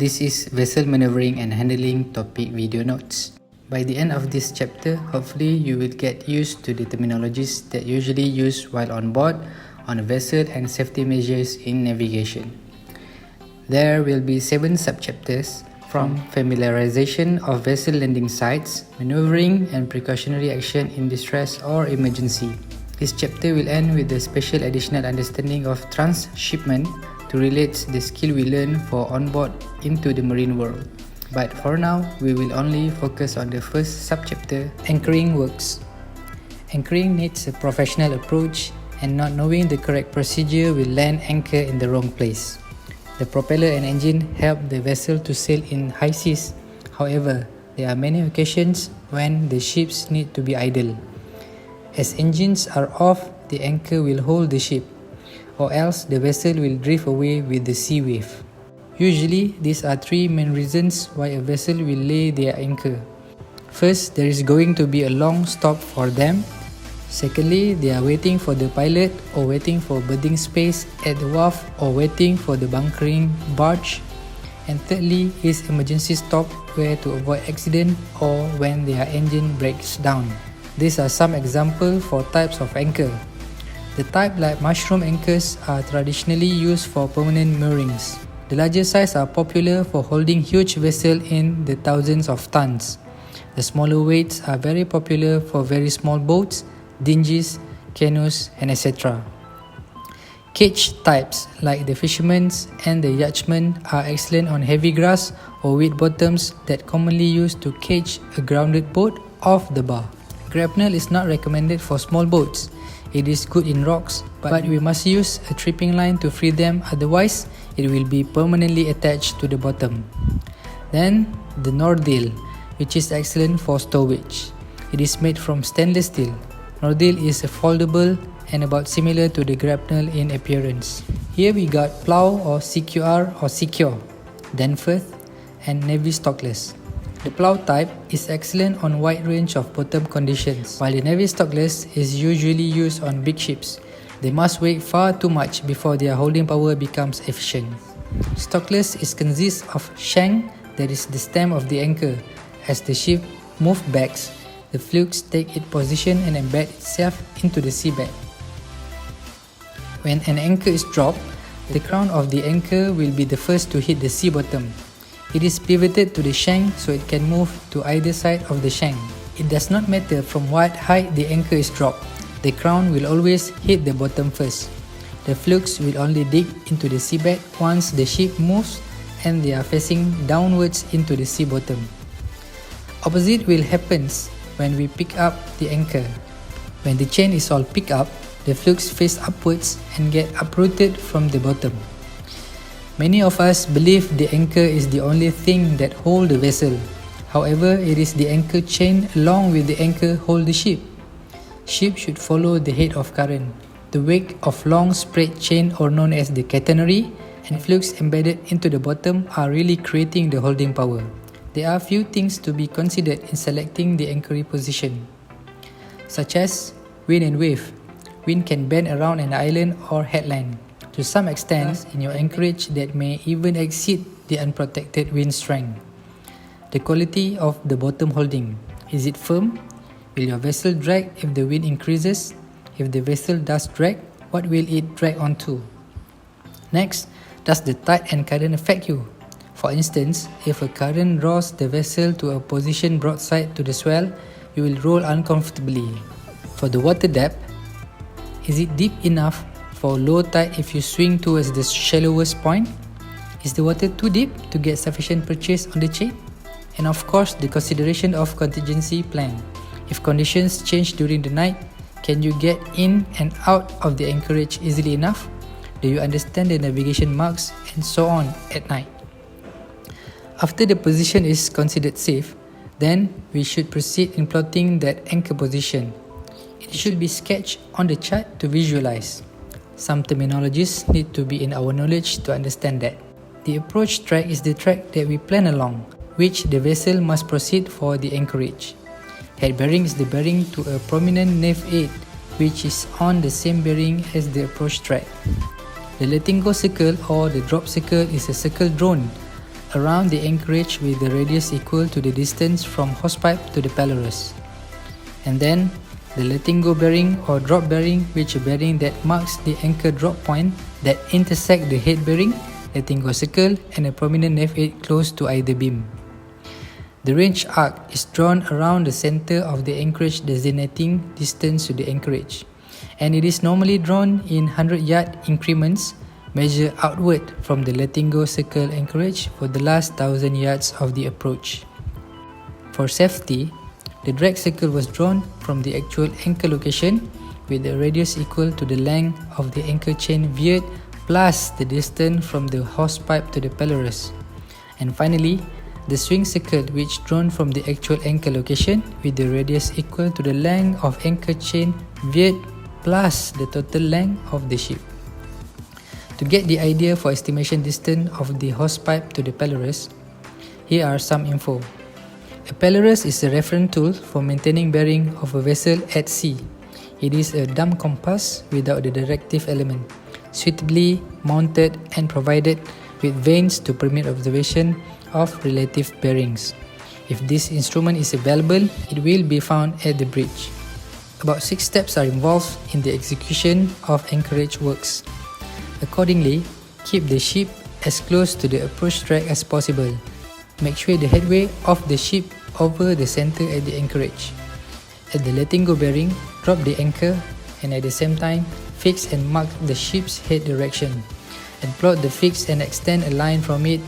This is Vessel Maneuvering and Handling topic video notes. By the end of this chapter, hopefully you will get used to the terminologies that usually used while on board on a vessel and safety measures in navigation. There will be 7 subchapters from familiarization of vessel landing sites, maneuvering and precautionary action in distress or emergency. This chapter will end with a special additional understanding of transshipment to relate the skill we learn for onboard into the marine world. But for now, we will only focus on the first subchapter, anchoring works. Anchoring needs a professional approach, and not knowing the correct procedure will land anchor in the wrong place. The propeller and engine help the vessel to sail in high seas. However, there are many occasions when the ships need to be idle. As engines are off, the anchor will hold the ship, or else the vessel will drift away with the sea wave. Usually, these are 3 main reasons why a vessel will lay their anchor. First, there is going to be a long stop for them. Secondly, they are waiting for the pilot or waiting for berthing space at the wharf or waiting for the bunkering barge. And thirdly is emergency stop where to avoid accident or when their engine breaks down. These are some examples for types of anchor. The type like mushroom anchors are traditionally used for permanent moorings. The larger size are popular for holding huge vessels in the thousands of tons. The smaller weights are very popular for very small boats, dinghies, canoes, and etc. Cage types like the fisherman's and the yachtsman are excellent on heavy grass or weed bottoms that commonly used to cage a grounded boat off the bar. Grapnel is not recommended for small boats. It is good in rocks, but we must use a tripping line to free them, otherwise it will be permanently attached to the bottom. Then, the Nordale, which is excellent for stowage. It is made from stainless steel. Nordale is foldable and about similar to the grapnel in appearance. Here we got plow or CQR or secure, Danforth, and Navy stockless. The plow type is excellent on wide range of bottom conditions, while the Navy stockless is usually used on big ships. They must weigh far too much before their holding power becomes efficient. Stockless consists of shank, that is the stem of the anchor. As the ship moves back, the flukes take its position and embed itself into the seabed. When an anchor is dropped, the crown of the anchor will be the first to hit the sea bottom. It is pivoted to the shank so it can move to either side of the shank. It does not matter from what height the anchor is dropped. The crown will always hit the bottom first. The flukes will only dig into the seabed once the ship moves and they are facing downwards into the sea bottom. Opposite will happen when we pick up the anchor. When the chain is all picked up, the flukes face upwards and get uprooted from the bottom. Many of us believe the anchor is the only thing that holds the vessel. However, it is the anchor chain along with the anchor hold the ship. Ship should follow the head of current. The wake of long spread chain, or known as the catenary, and flukes embedded into the bottom are really creating the holding power. There are few things to be considered in selecting the anchoring position, such as wind and wave. Wind can bend around an island or headland to some extent in your anchorage that may even exceed the unprotected wind strength. The quality of the bottom holding. Is it firm? Will your vessel drag if the wind increases? If the vessel does drag, what will it drag onto? Next, does the tide and current affect you? For instance, if a current draws the vessel to a position broadside to the swell, you will roll uncomfortably. For the water depth, is it deep enough for low tide if you swing towards the shallowest point? Is the water too deep to get sufficient purchase on the chain? And of course, the consideration of contingency plan. If conditions change during the night, can you get in and out of the anchorage easily enough? Do you understand the navigation marks and so on at night? After the position is considered safe, then we should proceed in plotting that anchor position. It should be sketched on the chart to visualize. Some terminologies need to be in our knowledge to understand that. The approach track is the track that we plan along, which the vessel must proceed for the anchorage. Head bearing is the bearing to a prominent nav aid, which is on the same bearing as the approach track. The letting go circle or the drop circle is a circle drawn around the anchorage with the radius equal to the distance from hosepipe to the pylorus. And then, the letting go bearing or drop bearing, which is a bearing that marks the anchor drop point that intersect the head bearing, letting go circle, and a prominent F8 close to either beam. The range arc is drawn around the center of the anchorage designating distance to the anchorage, and it is normally drawn in 100-yard increments measured outward from the letting go circle anchorage for the last 1000 yards of the approach. For safety, the drag circle was drawn from the actual anchor location with the radius equal to the length of the anchor chain veered plus the distance from the hosepipe to the pylorus. And finally, the swing circle which drawn from the actual anchor location with the radius equal to the length of anchor chain veered plus the total length of the ship. To get the idea for estimation distance of the hosepipe to the pylorus, here are some info. A pylorus is a reference tool for maintaining bearing of a vessel at sea. It is a dumb compass without the directive element, suitably mounted and provided with vanes to permit observation of relative bearings. If this instrument is available, it will be found at the bridge. About 6 steps are involved in the execution of anchorage works. Accordingly, keep the ship as close to the approach track as possible. Make sure the headway of the ship over the center at the anchorage. At the letting go bearing, drop the anchor and at the same time, fix and mark the ship's head direction. And plot the fix and extend a line from it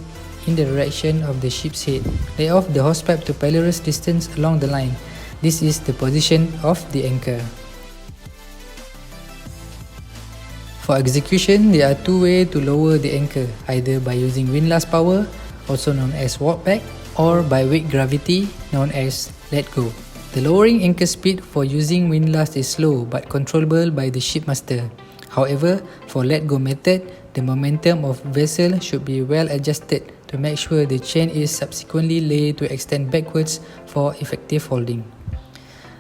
in the direction of the ship's head. Lay off the hosepipe to pylorus distance along the line. This is the position of the anchor. For execution, there are 2 ways to lower the anchor, either by using windlass power, also known as walk back, or by weight gravity, known as let go. The lowering anchor speed for using windlass is slow but controllable by the shipmaster. However, for let go method, the momentum of vessel should be well adjusted to make sure the chain is subsequently laid to extend backwards for effective holding.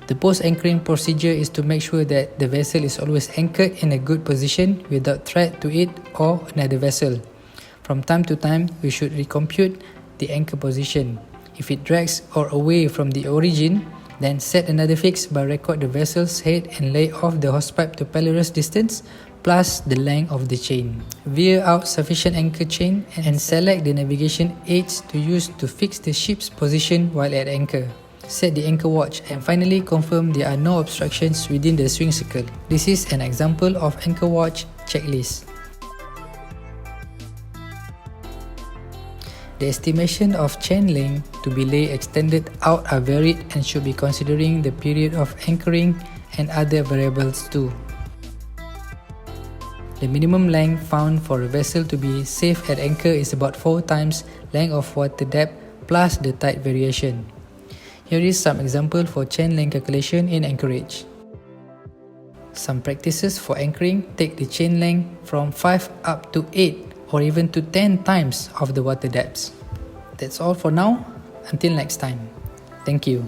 The post-anchoring procedure is to make sure that the vessel is always anchored in a good position without threat to it or another vessel. From time to time, we should recompute the anchor position. If it drags or away from the origin, then set another fix by record the vessel's head and lay off the hosepipe to pylorus distance plus the length of the chain. Veer out sufficient anchor chain and select the navigation aids to use to fix the ship's position while at anchor. Set the anchor watch and finally confirm there are no obstructions within the swing circle. This is an example of anchor watch checklist. The estimation of chain length to be laid extended out are varied and should be considering the period of anchoring and other variables too. The minimum length found for a vessel to be safe at anchor is about 4 times length of water depth plus the tide variation. Here is some example for chain length calculation in anchorage. Some practices for anchoring take the chain length from 5 up to 8 or even to 10 times of the water depths. That's all for now. Until next time. Thank you.